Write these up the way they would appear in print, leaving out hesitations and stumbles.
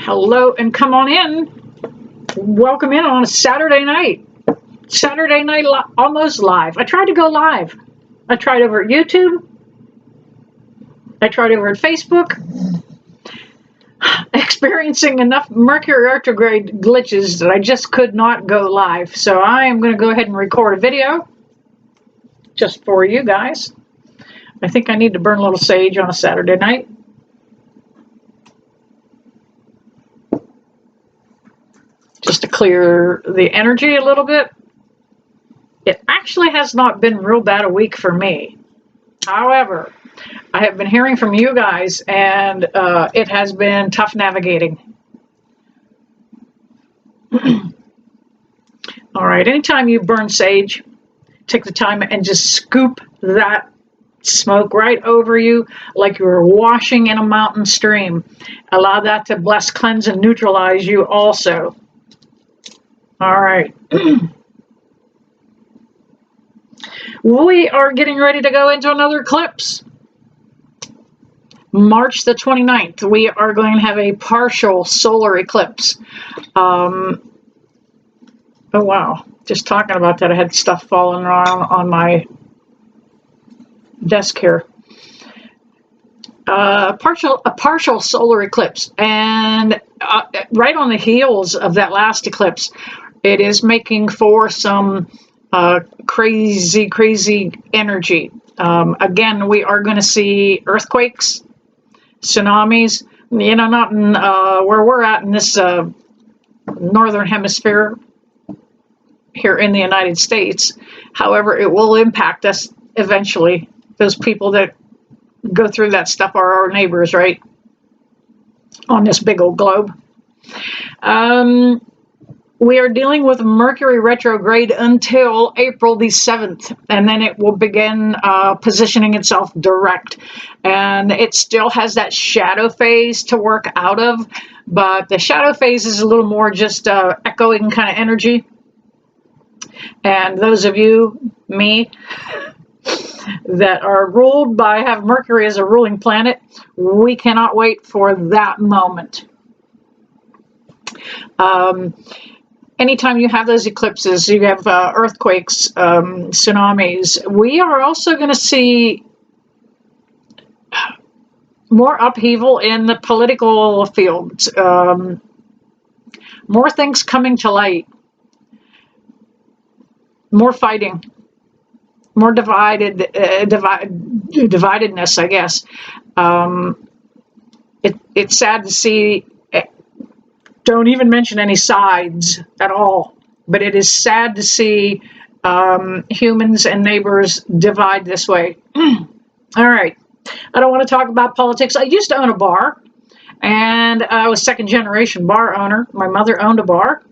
Hello, and come on in. Welcome in on a Saturday night. Saturday night, almost live. I tried to go live. I tried over at YouTube. I tried over at Facebook. Experiencing enough Mercury retrograde glitches that I just could not go live. So I am going to go ahead and record a video just for you guys. I think I need to burn a little sage on a Saturday night. Just to clear the energy a little bit. It actually has not been real bad a week for me. However, I have been hearing from you guys, and it has been tough navigating. All right, anytime you burn sage, take the time and just scoop that smoke right over you like you were washing in a mountain stream. Allow that to bless, cleanse, and neutralize you also. All right. We are getting ready to go into another eclipse. March the 29th, we are going to have a partial solar eclipse. Oh, wow. Just talking about that, I had stuff falling around on my desk here. A partial solar eclipse. And right on the heels of that last eclipse, it is making for some crazy energy. Again, we are going to see earthquakes, tsunamis, not in where we're at in this northern hemisphere here in the United States. However, it will impact us eventually. Those people that go through that stuff are our neighbors, right? On this big old globe. We are dealing with Mercury retrograde until April the 7th, and then it will begin positioning itself direct. And it still has that shadow phase to work out of, but the shadow phase is a little more just echoing kind of energy. And those of you, me, that are ruled by, have Mercury as a ruling planet, we cannot wait for that moment. Anytime you have those eclipses, you have earthquakes, tsunamis. We are also going to see more upheaval in the political field. More things coming to light. More fighting. More dividedness, I guess. It's sad to see. Don't even mention any sides at all. But it is sad to see humans and neighbors divide this way. All right. I don't want to talk about politics. I used to own a bar, and I was second generation bar owner. My mother owned a bar,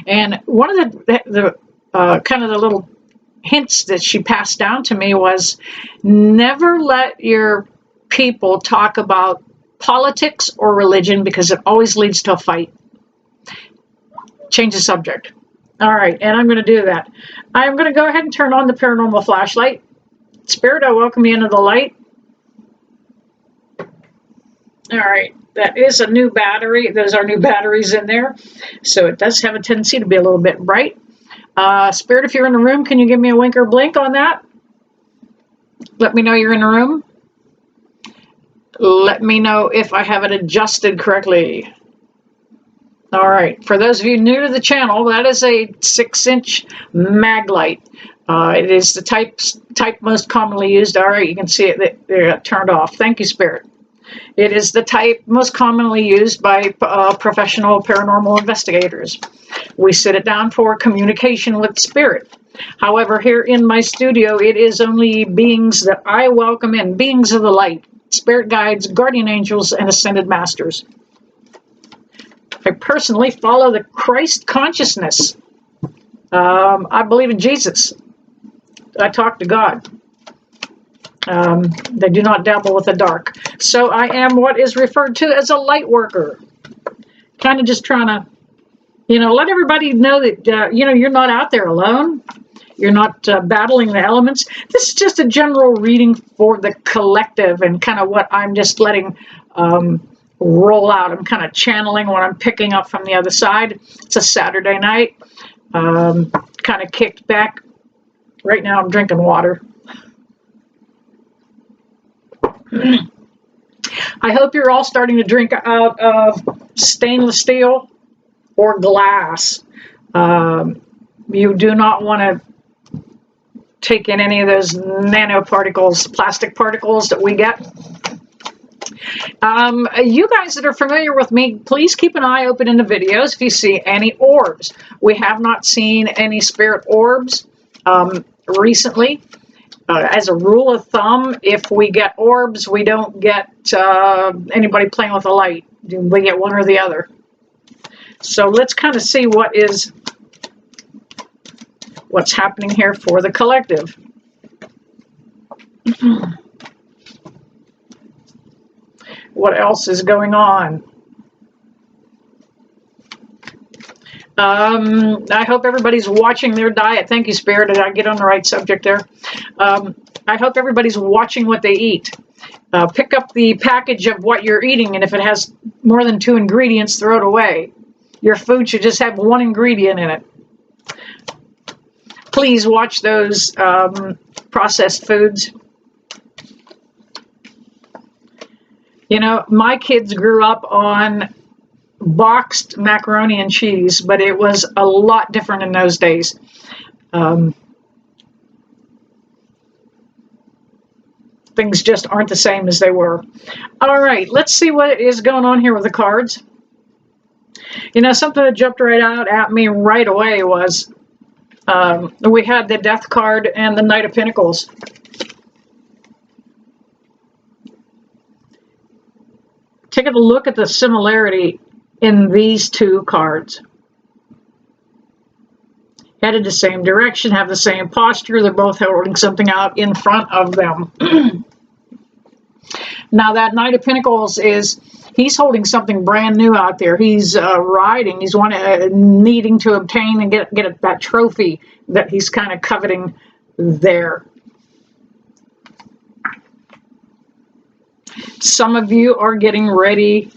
and one of the kind of the little hints that she passed down to me was never let your people talk about politics or religion, because it always leads to a fight. Change the subject. All right, and I'm going to do that. I'm going to go ahead and turn on the paranormal flashlight. Spirit, I welcome you into the light. All right, that is a new battery. Those are new batteries in there. So it does have a tendency to be a little bit bright. Spirit, if you're in the room, can you give me a wink or blink on that? Let me know you're in the room. Let me know if I have it adjusted correctly. All right, for those of you new to the channel, that is a 6-inch mag light. It is the type most commonly used. All right, you can see it there, turned off. Thank you, Spirit. It is the type most commonly used by professional paranormal investigators. We sit it down for communication with Spirit. However, here in my studio, it is only beings that I welcome in, beings of the light, spirit guides, guardian angels, and ascended masters. I personally follow the Christ consciousness. I believe in Jesus. I talk to God. They do not dabble with the dark. So I am what is referred to as a light worker. Kind of just trying to, let everybody know that, you're not out there alone. You're not battling the elements. This is just a general reading for the collective, and kind of what I'm just letting roll out. I'm kind of channeling what I'm picking up from the other side. It's a Saturday night. Kind of kicked back. Right now I'm drinking water. I hope you're all starting to drink out of stainless steel or glass. You do not want to take in any of those nanoparticles, plastic particles that we get. You guys that are familiar with me, please keep an eye open in the videos if you see any orbs. We have not seen any spirit orbs recently. As a rule of thumb, if we get orbs, we don't get anybody playing with a light. We get one or the other. So let's kind of see what's happening here for the collective. What else is going on? I hope everybody's watching their diet. Thank you, Spirit. Did I get on the right subject there? I hope everybody's watching what they eat. Pick up the package of what you're eating, and if it has more than 2 ingredients, throw it away. Your food should just have 1 ingredient in it. Please watch those processed foods. You know, my kids grew up on boxed macaroni and cheese, but it was a lot different in those days. Things just aren't the same as they were. All right, let's see what is going on here with the cards. You know, something that jumped right out at me right away was we had the Death card and the Knight of Pentacles. Take a look at the similarity in these 2 cards. Headed the same direction, have the same posture. They're both holding something out in front of them. Now that Knight of Pentacles he's holding something brand new out there. He's riding. He's needing to obtain and get that trophy that he's kind of coveting there. Some of you are getting ready.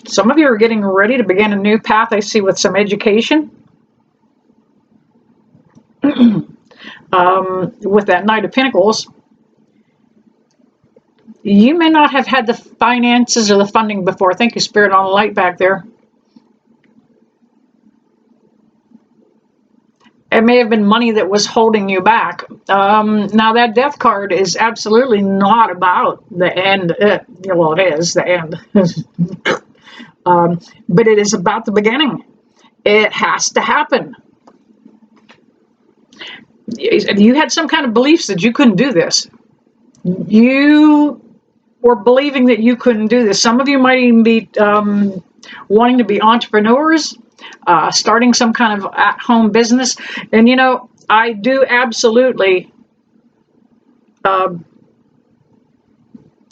Some of you are getting ready to begin a new path, I see, with some education. With that Knight of Pentacles, you may not have had the finances or the funding before. Thank you, Spirit, on the light back there. It may have been money that was holding you back. Now, that Death card is absolutely not about the end. Well, it is the end. But it is about the beginning. It has to happen. You had some kind of beliefs that you couldn't do this. You were believing that you couldn't do this. Some of you might even be wanting to be entrepreneurs, starting some kind of at-home business. And, you know, I do absolutely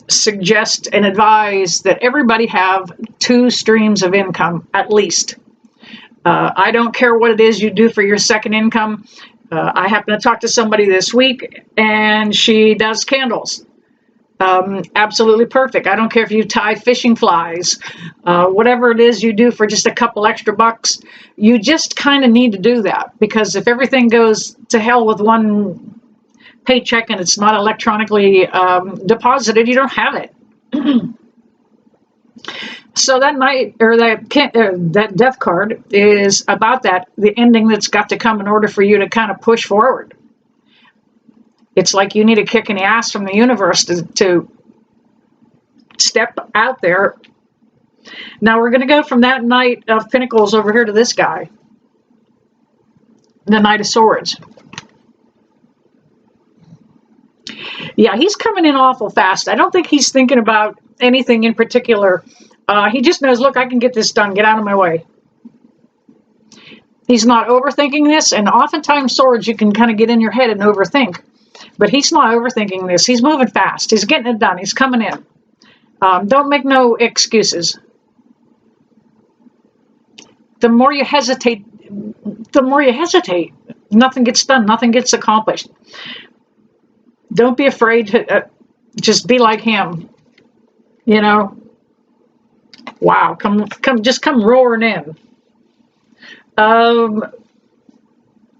suggest and advise that everybody have 2 streams of income, at least. I don't care what it is you do for your second income. I happen to talk to somebody this week, and she does candles. Absolutely perfect. I don't care if you tie fishing flies, whatever it is you do for just a couple extra bucks. You just kind of need to do that, because if everything goes to hell with one paycheck and it's not electronically deposited, you don't have it. So that Knight, or that Death card is about that, the ending that's got to come in order for you to kind of push forward. It's like you need a kick in the ass from the universe to step out there. Now we're going to go from that Knight of Pentacles over here to this guy, the Knight of Swords. Yeah, he's coming in awful fast. I don't think he's thinking about anything in particular. He just knows, look, I can get this done. Get out of my way. He's not overthinking this, and oftentimes swords you can kind of get in your head and overthink. But he's not overthinking this. He's moving fast. He's getting it done. He's coming in. Don't make no excuses. The more you hesitate, nothing gets done. Nothing gets accomplished. Don't be afraid to Just be like him, you know. Wow, just come roaring in. Um,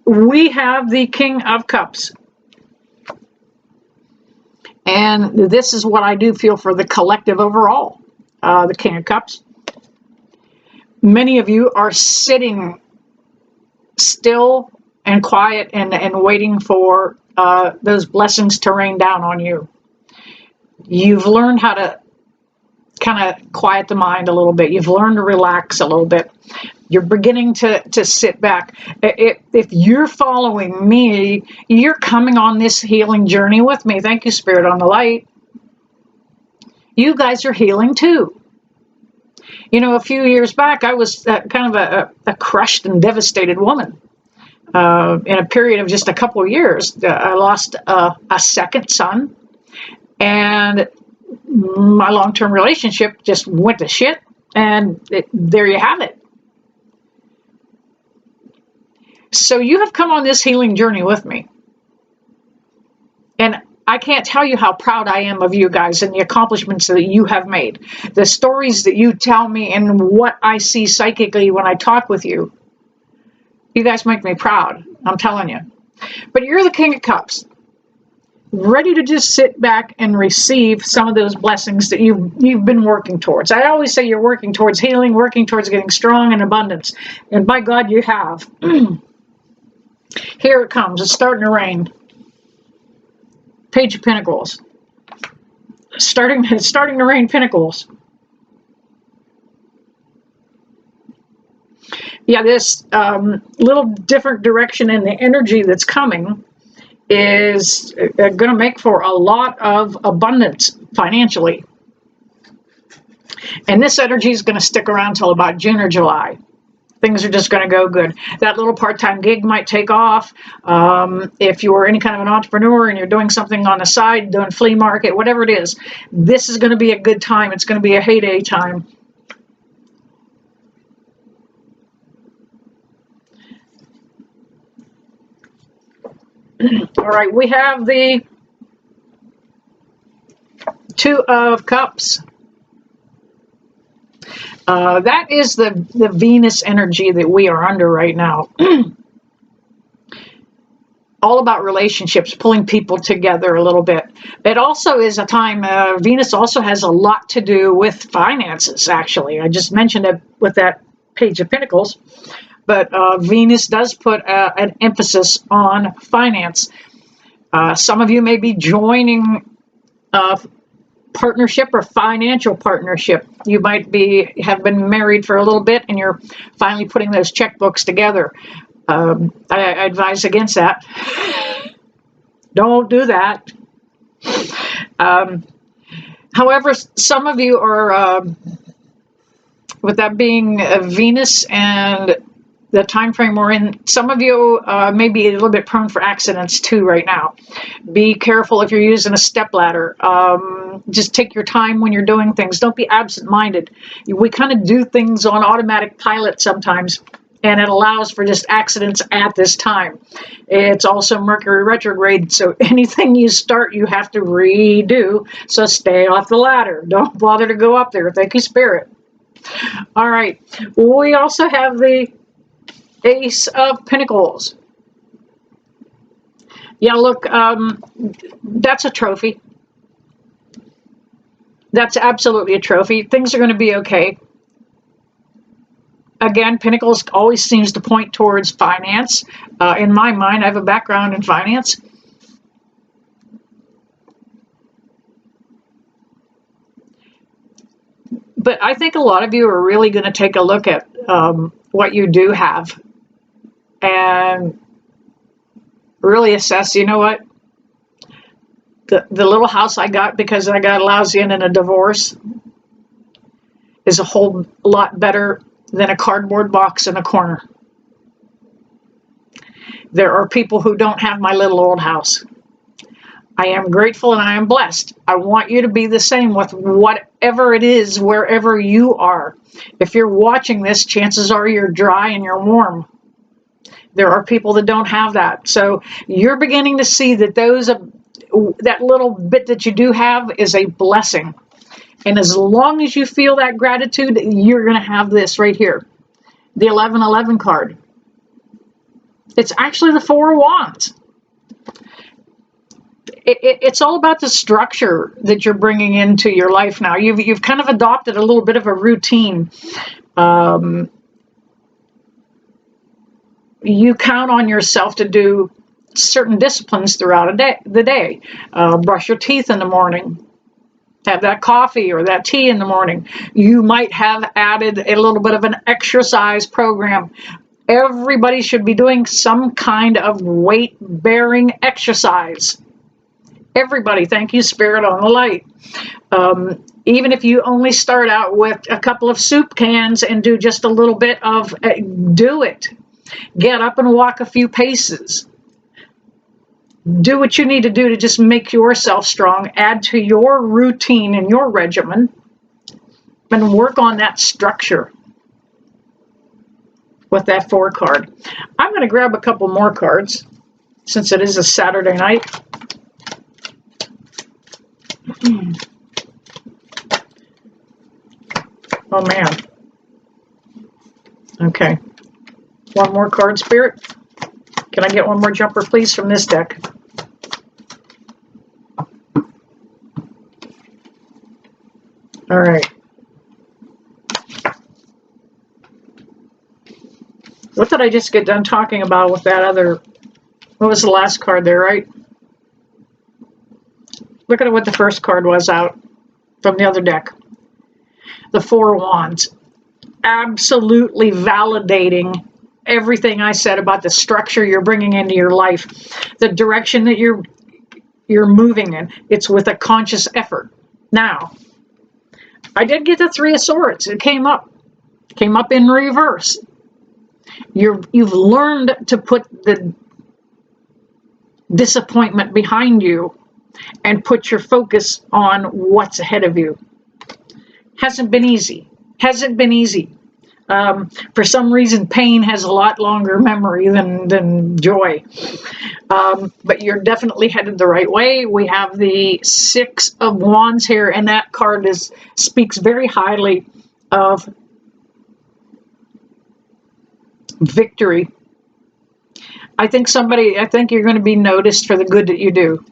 we have the King of Cups. And this is what I do feel for the collective overall, the King of Cups. Many of you are sitting still and quiet and waiting for those blessings to rain down on you. You've learned how to kind of quiet the mind a little bit. You've learned to relax a little bit. You're beginning to sit back. If you're following me, you're coming on this healing journey with me. Thank you, Spirit on the Light. You guys are healing too. You know, a few years back, I was kind of a crushed and devastated woman. In a period of just a couple of years, I lost a second son, and my long-term relationship just went to shit, and there you have it. So you have come on this healing journey with me. And I can't tell you how proud I am of you guys and the accomplishments that you have made. The stories that you tell me and what I see psychically when I talk with you. You guys make me proud, I'm telling you. But you're the King of Cups. Ready to just sit back and receive some of those blessings that you've been working towards. I always say you're working towards healing, working towards getting strong and abundance. And by God, you have. Here it comes. It's starting to rain. Page of Pentacles. It's starting to rain Pentacles. Yeah, this little different direction in the energy that's coming is going to make for a lot of abundance financially. And this energy is going to stick around till about June or July. Things are just going to go good. That little part-time gig might take off. If you're any kind of an entrepreneur and you're doing something on the side, doing flea market, whatever it is, this is going to be a good time. It's going to be a heyday time. All right, we have the Two of Cups. That is the Venus energy that we are under right now. All about relationships, pulling people together a little bit. It also is a time, Venus also has a lot to do with finances, actually. I just mentioned it with that Page of Pentacles. But Venus does put an emphasis on finance. Some of you may be joining partnership or financial partnership. You might have been married for a little bit and you're finally putting those checkbooks together. I advise against that. Don't do that. However, some of you are, with that being Venus and the time frame we're in, some of you may be a little bit prone for accidents too right now. Be careful if you're using a stepladder. Just take your time when you're doing things. Don't be absent-minded. We kind of do things on automatic pilot sometimes, and it allows for just accidents at this time. It's also Mercury retrograde, so anything you start, you have to redo. So stay off the ladder. Don't bother to go up there. Thank you, Spirit. All right. We also have the Ace of Pentacles. Yeah, look, that's a trophy. That's absolutely a trophy. Things are going to be okay. Again, Pentacles always seems to point towards finance. In my mind, I have a background in finance. But I think a lot of you are really going to take a look at what you do have and really assess, you know what? The little house I got because I got lousy in a divorce is a whole lot better than a cardboard box in a corner. There are people who don't have my little old house. I am grateful and I am blessed. I want you to be the same with whatever it is, wherever you are. If you're watching this, chances are you're dry and you're warm. There are people that don't have that. So you're beginning to see that those that little bit that you do have is a blessing. And as long as you feel that gratitude, you're going to have this right here, the 1111 card. It's actually the Four of Wands. It's all about the structure that you're bringing into your life now. You've kind of adopted a little bit of a routine. You count on yourself to do certain disciplines throughout the day. Brush your teeth in the morning. Have that coffee or that tea in the morning. You might have added a little bit of an exercise program. Everybody should be doing some kind of weight-bearing exercise. Everybody, thank you, Spirit, on the light. Even if you only start out with a couple of soup cans and do just a little bit of, do it. Get up and walk a few paces. Do what you need to do to just make yourself strong. Add to your routine and your regimen and work on that structure with that 4 card. I'm going to grab a couple more cards since it is a Saturday night. Oh man. Okay. One more card, Spirit. Can I get one more jumper, please, from this deck? All right. What did I just get done talking about with that other? What was the last card there, right? Look at what the first card was out from the other deck. The Four of Wands. Absolutely validating everything I said about the structure you're bringing into your life, the direction that you're moving in. It's with a conscious effort. Now, I did get the Three of Swords. It came up in reverse. You've learned to put the disappointment behind you and put your focus on what's ahead of you. Hasn't been easy. For some reason, pain has a lot longer memory than joy. But you're definitely headed the right way. We have the Six of Wands here, and that card speaks very highly of victory. I think you're going to be noticed for the good that you do.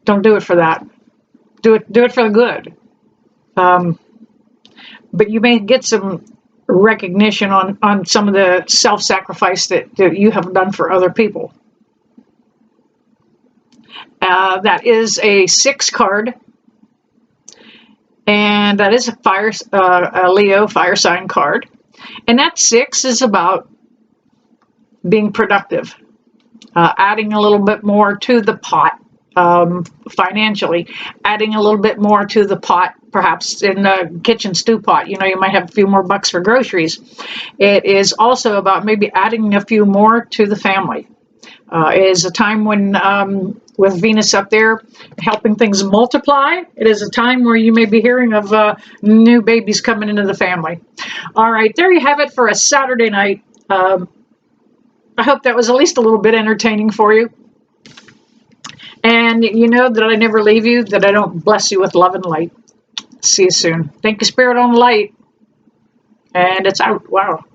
Don't do it for that. Do it for the good. But you may get some recognition on some of the self-sacrifice that you have done for other people. That is a 6 card. And that is a Leo fire sign card. And that 6 is about being productive, adding a little bit more to the pot financially, adding a little bit more to the pot, perhaps in the kitchen stew pot. You might have a few more bucks for groceries. It is also about maybe adding a few more to the family. It is a time when, with Venus up there helping things multiply, it is a time where you may be hearing of new babies coming into the family. All right, there you have it for a Saturday night. I hope that was at least a little bit entertaining for you. And you know that I never leave you, that I don't bless you with love and light. See you soon. Thank you, Spirit on the light. And it's out. Wow.